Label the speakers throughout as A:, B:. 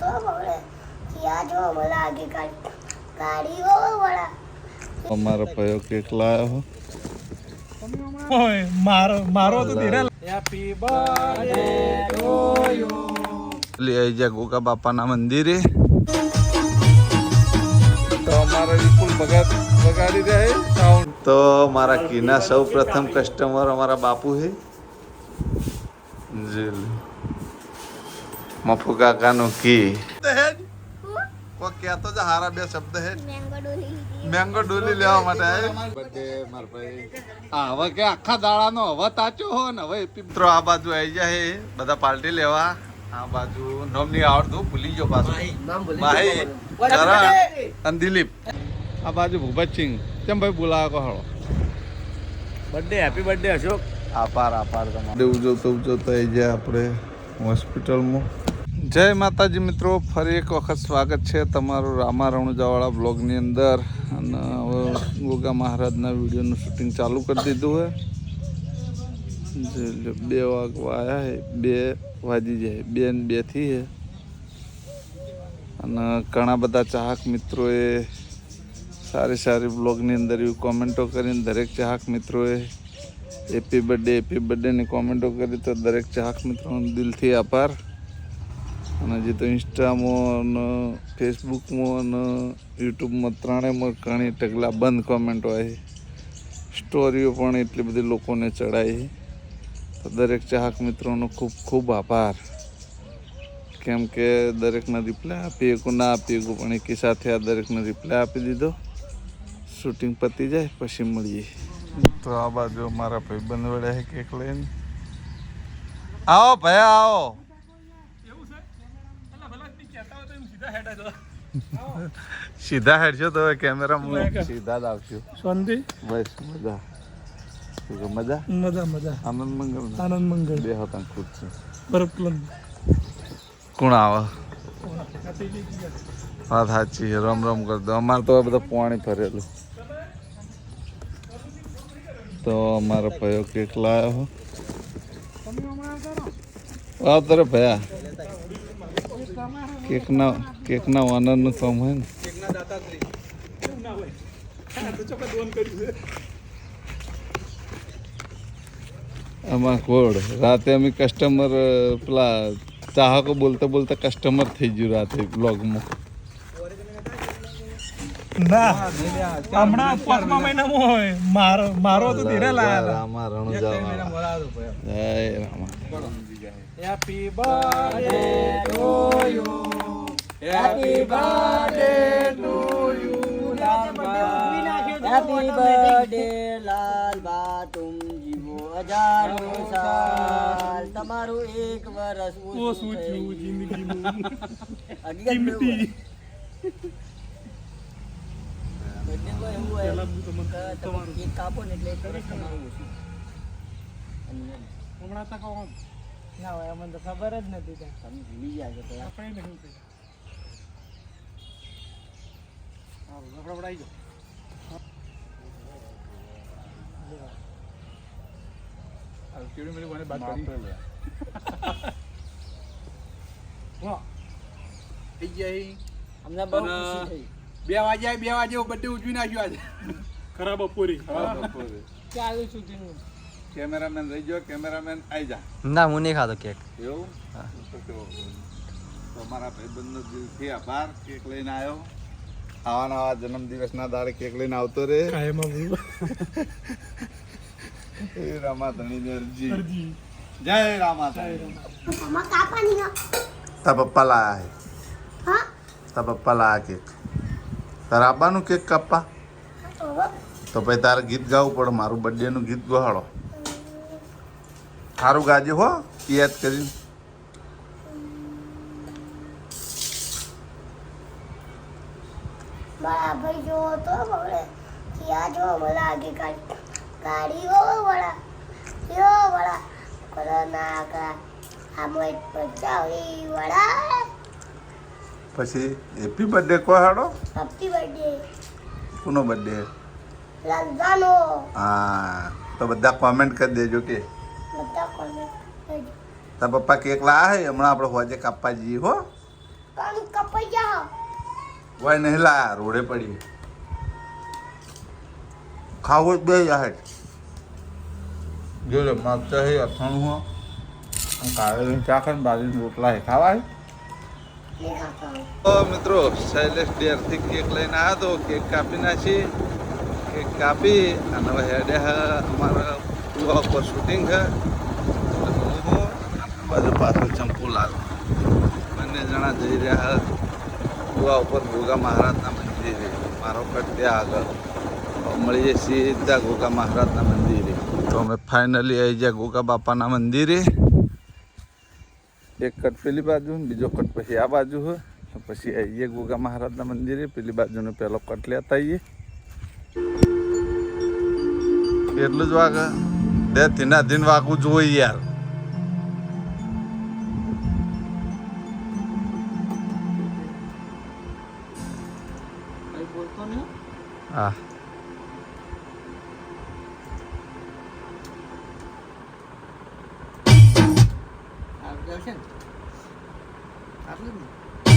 A: તો બગડે ક્યાં જો મને આગે ગાડીઓ વડા
B: અમારો ભાઈઓ કેક લાયો
C: ઓય મારો તો તેરા હેપી બર્થડે ટુ યુ
B: લઈ આવી જા ગોગા બાપાના મંદિરે તો અમારા વિપુલ બગાડી રહ્યા સાઉન્ડ તો મારા કીના સૌ પ્રથમ કસ્ટમર અમારા બાપુ છે મફુ કાકાનું કી કો કહેતો જ હારા બે શબ્દ હે મેંગો ડોલી લેવા માટે બર્થડે માર ભાઈ હા હવે કે આખા દાડાનો હવે તાચો હો ને હવે મિત્રો આ બાજુ આવી જાય બધા પાર્ટી લેવા આ બાજુ નામ નહીં આવડતું ભૂલી ગયો પાછું ભાઈ અને દિલીપ આ બાજુ ભૂપતસિંહ કેમ ભાઈ બોલાવો કહો હળો
C: બર્થડે હેપી બર્થડે અશોક
B: આભાર તમારો ઉજવતો આવી જાય આપણે હોસ્પિટલમાં જય માતાજી મિત્રો ફરી એક વખત સ્વાગત છે તમારું રામા રણુજાવાળા બ્લોગની અંદર અને હવે ગોગા મહારાજના વિડીયોનું શૂટિંગ ચાલુ કરી દીધું છે 2 વાગવા આવ્યા છે 2 વાગી જાય 2 ને 2 થી છે અને ઘણા બધા ચાહક મિત્રોએ સારી બ્લોગની અંદર એવી કોમેન્ટો કરીને દરેક ચાહક મિત્રોએ હેપી બર્થડેની કોમેન્ટો કરી તો દરેક ચાહક મિત્રોનો દિલથી આભાર અને જે તો ઇન્સ્ટામાં અને ફેસબુકમાં અને યુટ્યુબમાં ત્રણેયમાં ઘણી ઢગલા બંધ કોમેન્ટો આવી સ્ટોરીઓ પણ એટલી બધી લોકોને ચડાવી તો દરેક ચાહક મિત્રોનો ખૂબ આભાર કેમ કે દરેકને રિપ્લાય આપી એકું ના આપી એકું પણ એકી સાથે આ દરેકને રિપ્લાય આપી દીધો શૂટિંગ પતી જાય પછી મળીએ તો આ બાજુ મારા ભાઈ બંધ વડ્યા છે કેક લઈને આવો ભાઈ આવો સીધા હેડ છો તો કેમેરા સીધા જ આવજો
C: શાંતિ
B: બસ મજા આનંદ મંગળ બે હતા ખુદ છે
C: બરફલન
B: કોણ આવે વાત સાચી છે રમ કરી દો અમારે તો બધા પાણી ભરેલું તો અમારા ભાઈઓ કેક લાવ્યો આવતો ભયા કેકના ઓનરનું કામ હોય ને આમાં કોડ રાતે અમે કસ્ટમર પેલા ચાહકો બોલતા કસ્ટમર થઈ ગયું રાતે બ્લોગમાં
C: ના હમણાં 5મા મહિનામાં હોય મારો તો તેરા લાયા
B: રામા રણુજાવાળા જય Rama
C: happy birthday to you happy birthday to you
A: happy birthday Lalba તુમ જીવો 1000 સાલ તમારું 1 વર્ષ
C: ઓછું થયું જિંદગીનું
A: કિંમતી કાપો ને એટલે
C: હમણાં તો કહો ના હોય અમને તો ખબર જ નથી તમે ભૂલી ગયા છો તો આપણે નહીં થઈ
A: અમને બહુ ખુશી થઈ
C: 2 વાગે બર્થડે ઉજવી નાખ્યો આજે ખરાબ બપોરી ચાલુ સુધીનું કેમેરામેન રહી ગયો કેમેરામેન આવી જા
D: ના હું નહીં ખાતો કેક
B: એવું તમારા ભાઈબંધનો દિલથી આભાર કેક લઈને આવ્યો આવા જન્મદિવસના દાડે કેક લઈને આવતો રે એ રામા ધણીની અરજી જય રામા ધણી તા પપ્પા લાયા કેક તારા આબાનું કેક કાપવા તો પછી તારે ગીત ગાવું પડે મારું બર્થડેનું ગીત ગહાડો સારું ગાજે હો યાદ કરીને
A: મારા ભાઈ જો તો બગડે ક્યાં જો મને આગે ગાડીઓ વડા કોરોના કા આમોય પચાવી વડા
B: પછી હેપી બર્થડે કહો હાડો
A: હેપી બર્થડે
B: કોનો બર્થડે
A: લંજાનો
B: હા તો બધા કોમેન્ટ કરી દેજો કે
A: બધા કોમેન્ટ
B: તારા પપ્પા કેક લાયા હે હમણાં આપણે હોજે કાપવા જઈએ હો
A: કાન કપાઈ જા
B: વાય નહીં લાયા રોડે પડી ખાવું જ બે જાહે જો લે માગતા હે અથાણું હો કાળેલી ચાખ ને બાજરીના રોટલા હે ખાવાય તો મિત્રો શૈલેષ ડેરથી કેક લઈને આવ્યો તો કેક કાપી નાખી કેક કાપી અને હવે હેડે અમારા કુવા ઉપર શૂટિંગ છે હું બાજુ પાછળ ચંપુલાલ બંને જણા જઈ રહ્યા કુવા ઉપર ગોગા મહારાજના મંદિરે મારો કટ ત્યાં આગળ મળીએ સીધા ગોગા મહારાજના મંદિરે તો અમે ફાઇનલી આવી ગયા ગોગા બાપાના મંદિરે એક કટ પેલી બાજુ ને બીજો કટ પછી આ બાજુ હોય પછી આવીએ ગોગા મહારાજના મંદિરે પેલી બાજુનો પહેલો કટ લેતા આવીએ એટલું જ વાગે બે ધીના ધીન વાગવું જોઈએ યાર હા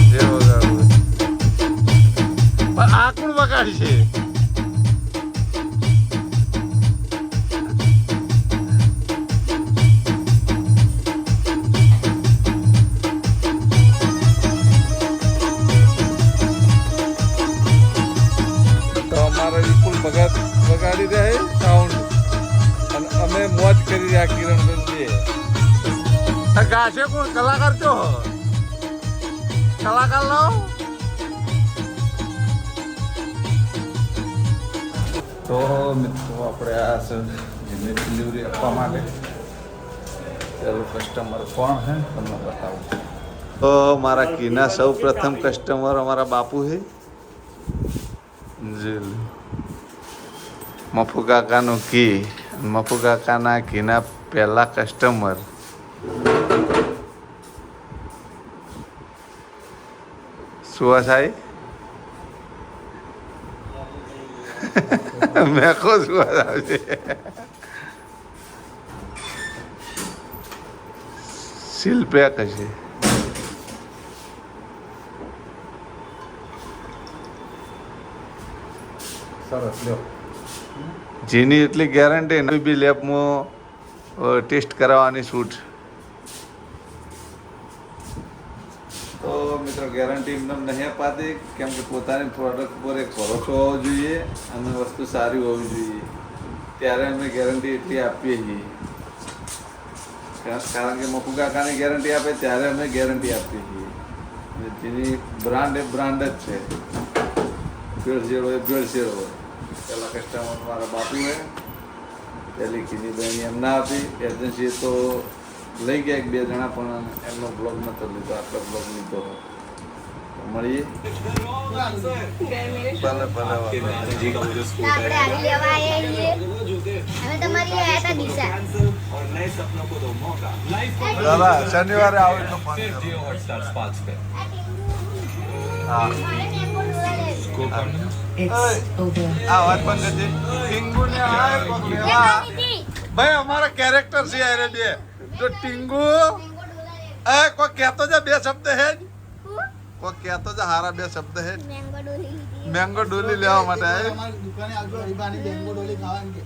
B: જે વગાડવું પણ આ કોણ વગાડશે તો અમારા વિપુલ ભગત વગાડી રહ્યા સાઉન્ડ અને અમે મોજ કરી રહ્યા કિરણબેન ગાશે કોણ કલાકાર છો કલાકાર લાવ તો મિત્રો આપણે આ જેને ડિલિવરી આપવા માટે પેલું કસ્ટમર કોણ હે તમને બતાવું તો મારા કીના સૌ પ્રથમ કસ્ટમર અમારા બાપુ છે જી મફુ કાકાનું કી મફુ કાકાના કીના પહેલા કસ્ટમર સુવાસાઈ મેકો સુવાસ આવશે શિલ્પેક હશે સરસ લ્યો જેની એટલી ગેરંટી નવી બી લેબમાં ટેસ્ટ કરાવવાની છૂટ તો મિત્રો ગેરંટી એમને નહીં અપાતી કેમ કે પોતાની પ્રોડક્ટ પર એક ભરોસો હોવો જોઈએ અને વસ્તુ સારી હોવી જોઈએ ત્યારે અમે ગેરંટી એટલી આપીએ છીએ કારણ કે મફુ કાકાની ગેરંટી આપે ત્યારે અમે ગેરંટી આપીએ છીએ અને જેની બ્રાન્ડ એ બ્રાન્ડ જ છે ભેળસેળ હોય ભેળસેળ હોય પહેલાં કસ્ટમર મારા બાપુ હોય પહેલી કીની બહેની એમ ના આપી એજન્સીએ તો લઈ ગયા એક બે જણા પણ એમનો બ્લોગ નતો લીધો આટલો બ્લોગ લીધો મળીએ શનિવારે આવે તો આ વાત બંધ ભાઈ અમારા કેરેક્ટર છે અરે બે જો ટીંગુ એ કોઈ કહેતો છે બે શબ્દ હે કોઈ કહેતો છે હારા બે શબ્દ હે મેંગો ડોલી લેવા માટે
D: દુકાને આવજો હરીબાની મેંગો ડોલી ખાવાની કે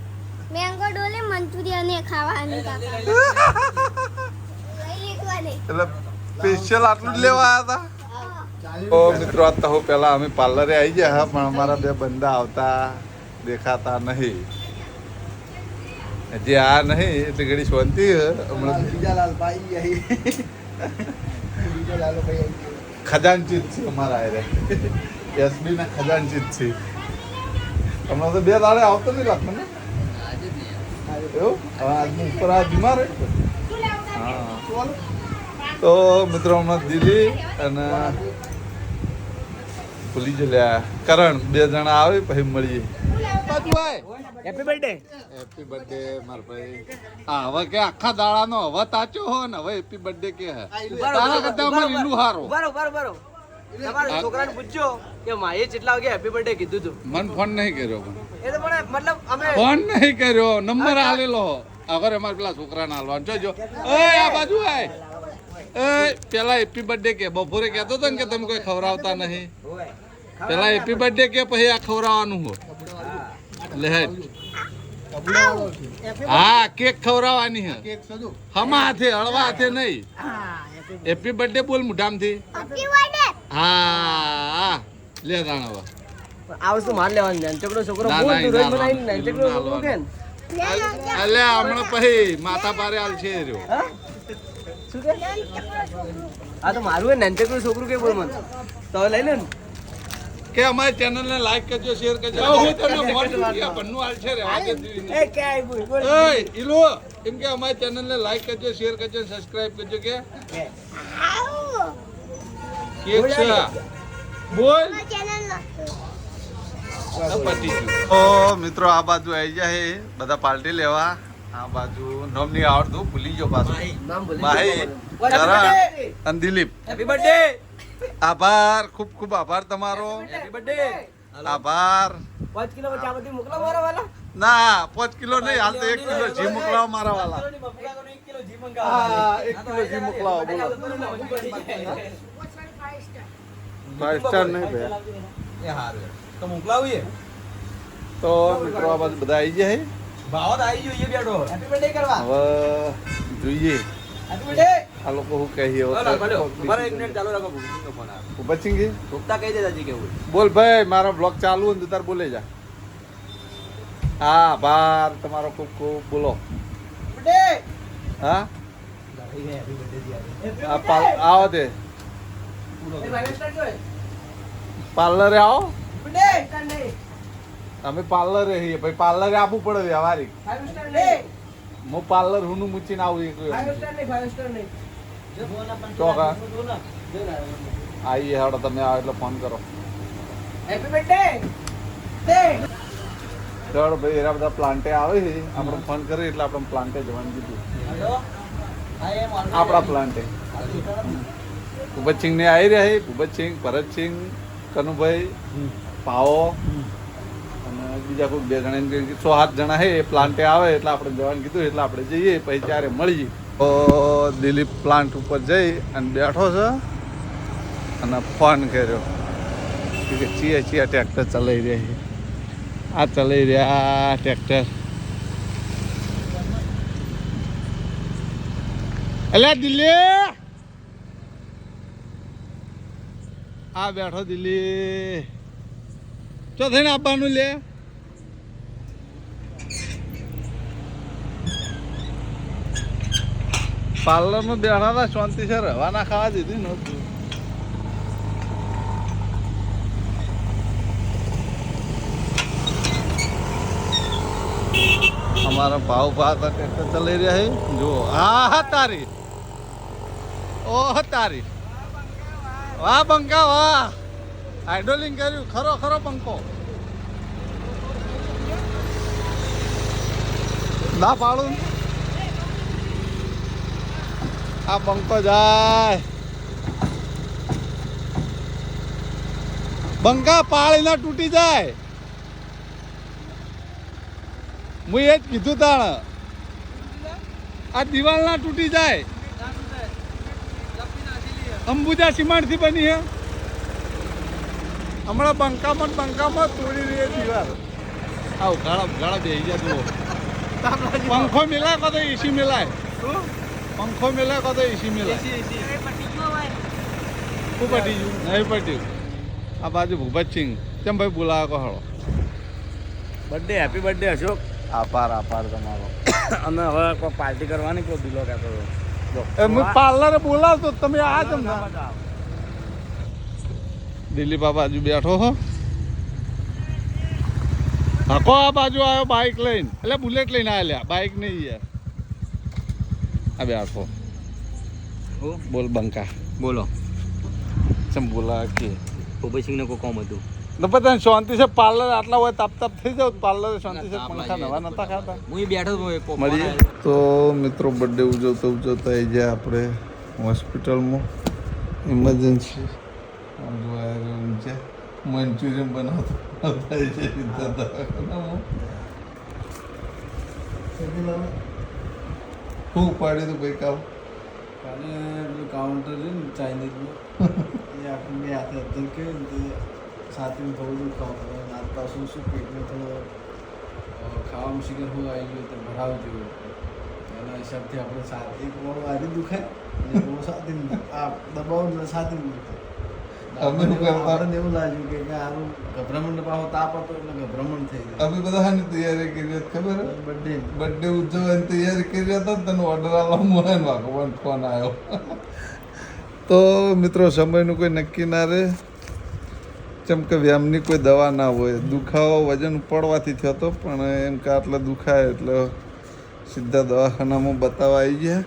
A: મેંગો ડોલી મંચુરિયન ને ખાવાની કાકા લઈ લેવાની
B: એટલે સ્પેશિયલ આટલું જ લેવા આવ્યા હતા તો મિત્રો આ તો પહેલા અમે પાર્લરે આવી ગયા હા પણ અમારા બે બંદા આવતા દેખાતા નહીં જે આ નહીં એટલે ઘડી શાંતિ હમણાં
D: બીજા લાલભાઈ આવી બીજો લાલો ભાઈ આવી
B: ખજાનચીત છે અમારા આરે એસબી ના ખજાનચીત છે હમણાં તો બે દાડે આવતો નહીં લાગતો ને એવું આજની ઉપર આ બીમાર હા તો મિત્રો હમણાં દિલ્હી અને ભૂલી જલ્યા કરણ બે જણા આવે પછી મળીએ
D: હેપી બર્થડે
B: હેપી બર્થડે મારા ભાઈ હા હવે કે આખા દાડાનો હવે તાચો હો ને હવે હેપી બર્થડે કે હે તારા કરતા અમાર લીલું હારો
E: બરો તમારા છોકરાને પૂછજો કે માએ કેટલા વાગે હેપી બર્થડે કીધું તું
B: મન ફોન નહીં કર્યો
E: એ તો પણ મતલબ અમે
B: ફોન નહીં કર્યો નંબર આલેલો અગર અમાર પેલા છોકરાને હાલવાનું જોજો ઓય આ બાજુ આય એ પેલા હેપી બર્થડે કે બપોરે કહેતો હતો ને કે તમે કોઈ ખવડાવતા નહીં. પેલા હેપી બર્થડે કે પછી આ ખવડાવવાનું હો લે હેડ. હા કેક ખવડાવવાની હે
D: કેક સજો
B: હમા હાથે હળવા હાથે નહીં. હેપી બર્થડે બોલ મુઠામથી.
A: Happy birthday.
B: હા લે દાણા
E: આ વસ્તુ માર લેવાની નાનચકડો છોકરો
B: ના,
E: બોલ
B: ના,
E: તું રોજ
B: ના,
E: બનાવીને
B: ના,
E: નાનચકડો
B: ના,
E: છોકરો
B: ના.
E: કે ને?
B: અલે હમણાં પછી માથા પારે હાલ છે રહ્યો.
E: હા? શું કે આ તો મારું હે નાનચકડો છોકરું કે બોલ મને તો લઈ લે ને
B: કે અમારી ચેનલ ને લાઈક કરજો શેર કરજો. હું તમને ફોન કર્યો બન્નું હાલ છે રે વાગે દીધી.
E: એ ક્યાંય બોલ બોલ
B: ઓય ઈલો એમ કે અમારી ચેનલ ને લાઈક કરજો શેર કરજો સબસ્ક્રાઇબ કરજો કે
A: આવો.
B: કેક છે બોલ
A: આ ચેનલ
B: ઓ મિત્રો આ બાજુ આવી જાય બધા પાર્ટી લેવા. આ બાજુ નામ નહીં આવડતું ભૂલી ગયો પાછું.
E: નામ બોલ
B: ભાઈ કરણ અને દિલીપ
E: હેપી બર્થડે
B: આભાર ખૂબ ખૂબ આભાર તમારો.
E: હેપી બર્થડે
B: આભાર
E: 5 કિલો ચા બધી મોકલા મારા વાલા
B: ના 5 કિલો નહીં હાલ તો 1 કિલો ઘી મોકલાવો મારા વાલા.
E: 1 કિલો જી
B: હા 1 કિલો ઘી મોકલાવો બોલો. 5 સ્ટાર નહીં ભાઈ.
E: એ હારું તો મોકલાવીએ
B: તો મિત્રો આ બાજુ બધા આવી જાય.
E: ભાવત આવી ગયો એ બેઠો હેપી બર્થડે કરવા
B: હવે જોઈએ
E: હેપી બર્થડે
B: આ લોકો શું કહીએ.
E: મારા 1 મિનિટ ચાલુ રાખો ભૂખનો ફોન આવે
B: બચિંગી
E: ભૂખતા કહી દેતા જી કેવું
B: બોલ ભાઈ મારો બ્લોગ ચાલુ હોય ને તાર બોલે જા. હા આભાર તમારો ખૂબ ખૂબ બોલો.
E: બર્થડે
B: હા
E: હેપી બર્થડે
B: આવો તે
E: એ ભાઈ સ્ટાર્ટ જોય
B: પાર્લરે આવો.
E: બર્થડે સ્ટાર્ટ નહીં
B: અમે પાર્લરે રહીએ ભાઈ પાર્લરે આપવું પડે વ્યવહારિક.
E: 5 સ્ટાર નહીં
B: હું પાર્લર હું મૂચીને આવું એક
E: 5 સ્ટાર નહીં 5 સ્ટાર નહીં
B: ચોકા આવીએ હેડો તમે આવો એટલે ફોન કરો.
E: હેપી બર્થડે તે
B: ચાલો ભાઈ એરા બધા પ્લાન્ટે આવે છે આપણે ફોન કરીએ એટલે આપણે પ્લાન્ટે જવાનું કીધું.
E: હેલો આ એ મારું
B: આપણા પ્લાન્ટે ભૂપતસિંહ ને આવી રહ્યા છે. ભૂપતસિંહ ભરતસિંહ કનુભાઈ પાવો અને બીજા કોઈ 2 જણા 6-7 જણા છે એ પ્લાન્ટે આવે એટલે આપણે જવાનું કીધું એટલે આપણે જઈએ પછી ત્યારે મળીએ. તો દિલીપ પ્લાન્ટ ઉપર જઈ અને બેઠો છે અને ફોન કર્યો કે ચિયા ટ્રેક્ટર ચલાવી રહ્યા છે. આ ચલાવી રહ્યા ટ્રેક્ટર. અલ્યા દિલ્હી આ બેઠો દિલ્હી ચો થઈને આપવાનું લે. પાર્લરમાં બેઠા હતા શાંતિ છે રવાના ખાવા દીધી નહોતું. અમારા ભાવ ભાત ટ્રેક્ટર ચલાવી રહ્યા છે જો. હા તારી ઓહ તારી વાહ બંકા વાહ હાઇડ્રોલિંગ કર્યું ખરો ખરો બંકો. ના પાડું આ બંકો જાય બંકા પાળી ના તૂટી જાય. હું એ જ કીધું તાણ આ દિવાલ ના તૂટી જાય. અંબુજા સિમેન્ટ થી બની હે હમણાં બંકામાં તોડી રહી દિવાલ. આવ ગાળા બેસી જાય જુઓ. પંખો મિલાય કો તો એસી મિલાય. પંખો મિલાય કો તો એસી મિલાય. શું પટી ગયું નહીં પટ્યું. આ બાજુ ભૂપતસિંહ કેમ ભાઈ બોલાવો કહો હળો.
E: બર્થડે હેપી બર્થડે અશોક
B: આભાર આભાર તમારો.
E: અમે હવે કોઈ પાર્ટી કરવાની કોઈ બિલો કહેતો
B: હું પાર્લરે બોલાવતો તમે આ જ દિલીપ આ બાજુ બેઠો હો. હકો આ બાજુ આવ્યો બાઇક લઈને એટલે બુલેટ લઈને આવ્યા બાઇક નહીં યાર. આ બેઠો બોલ બંકા
E: બોલો
B: ચમ બોલા કે
E: ભૂપતસિંહ ને કોઈ કોમ હતું
B: ન પતા શાંતિ છે પાર્લર આટલા હોય તાપ થઈ જાવ પાર્લર શાંતિ છે પંખા નવા નતા ખાતા.
E: હું બેઠો
B: મળીએ તો મિત્રો બર્થડે ઉજવતા આવી જાય આપણે હોસ્પિટલમાં ઇમરજન્સી છે મંચુરિયન બનાવતા થાય છે શું ઉપાડ્યું હતું ભાઈ કામ
D: કાલે પેલું કાઉન્ટર છે ને ચાઇનીઝનું એ આપણે બે હાથે અધર કે સાથે થોડું દૂધ ખાવું આજ પાછું શું પેટમાં થોડો ખાવામાં શિખર હું આવી ગયું તો ભરાવ જેવું એના હિસાબથી આપણે સાથે એક મોડું આજે દુખાય અને એક મોડું સાથે આ દબાવ સાથે દુખાય
B: અમે શું કરતા?
D: આપણને એવું લાગ્યું કે આનું ગભરામણ પાછો તાપ હતો એટલે ગભરામણ થઈ ગયું
B: અમે બધા હાની તૈયારી કરી હતી ખબર
D: બર્થડે
B: બર્થડે ઉજવવાની તૈયારી કરી હતા ને તને ઓર્ડર આલવા મોહન વાગવાનો ફોન આવ્યો તો મિત્રો સમયનું કોઈ નક્કી ના રહે જેમ કે વ્યાયામની કોઈ દવા ના હોય દુખાવો વજન પડવાથી થયો હતો પણ એમ કે આટલે દુખાય એટલે સીધા દવાખાનામાં બતાવવા આવી ગયા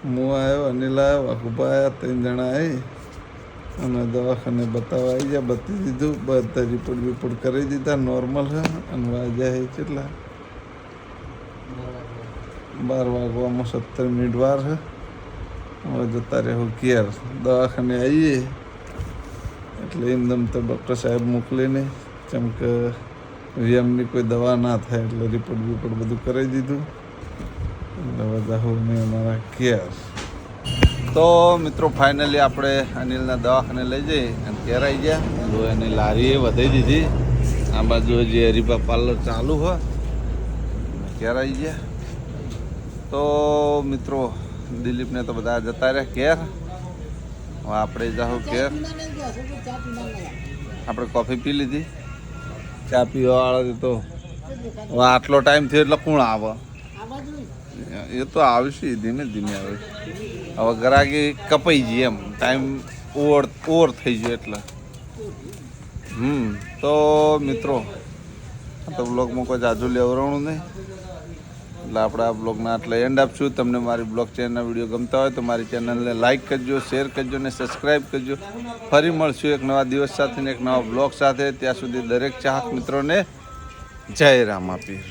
B: હું આવ્યો અનિલ આવ્યો વાઘુભા આવ્યા 3 જણા આવી અને દવાખાને બતાવવા આવી ગયા બતાવી દીધું બધા રિપોર્ટ કરી દીધા નોર્મલ છે અને વાગ્યા છે કેટલા 12 વાગવામાં 17 મિનિટ વાર છે હવે જતા રહેવું ઘેર દવાખાને આવીએ એટલે એમદમ તો ડૉક્ટર સાહેબ મોકલીને જેમ કે વ્યાયામની કોઈ દવા ના થાય એટલે રિપોર્ટ બધું કરી દીધું એટલે બધા હું મેં અમારા ઘેર તો મિત્રો ફાઇનલી આપણે અનિલના દવાખાને લઈ જઈએ અને ઘેર આવી ગયા લોહીની લારી એ વધારી દીધી આ બાજુ જે હરીબા પાર્લર ચાલુ હોય ઘેર આવી ગયા તો મિત્રો દિલીપને તો બધા જતા રહ્યા ઘેર હવે આપણે જાઉં ઘેર આપણે કોફી પી લીધી ચા પીવાવાળા તો હવે આટલો ટાઈમ થયો એટલે કોણ આવે એ તો આવશે ધીમે ધીમે આવે હવે ગરાગી કપાઈ જઈએ એમ ટાઈમ ઓવર થઈ ગયો એટલે તો મિત્રો આ તો બ્લોગમાં કોઈ જાજુ લેવરાણું નહીં એટલે આપણે આ બ્લોગના આટલે એન્ડ આપશું તમને મારી બ્લોગ ચેનલના વિડીયો ગમતા હોય તો મારી ચેનલને લાઇક કરજો શેર કરજો અને સબસ્ક્રાઈબ કરજો ફરી મળશું એક નવા દિવસ સાથે ને એક નવા બ્લોગ સાથે ત્યાં સુધી દરેક ચાહક મિત્રોને જય રામાપીર.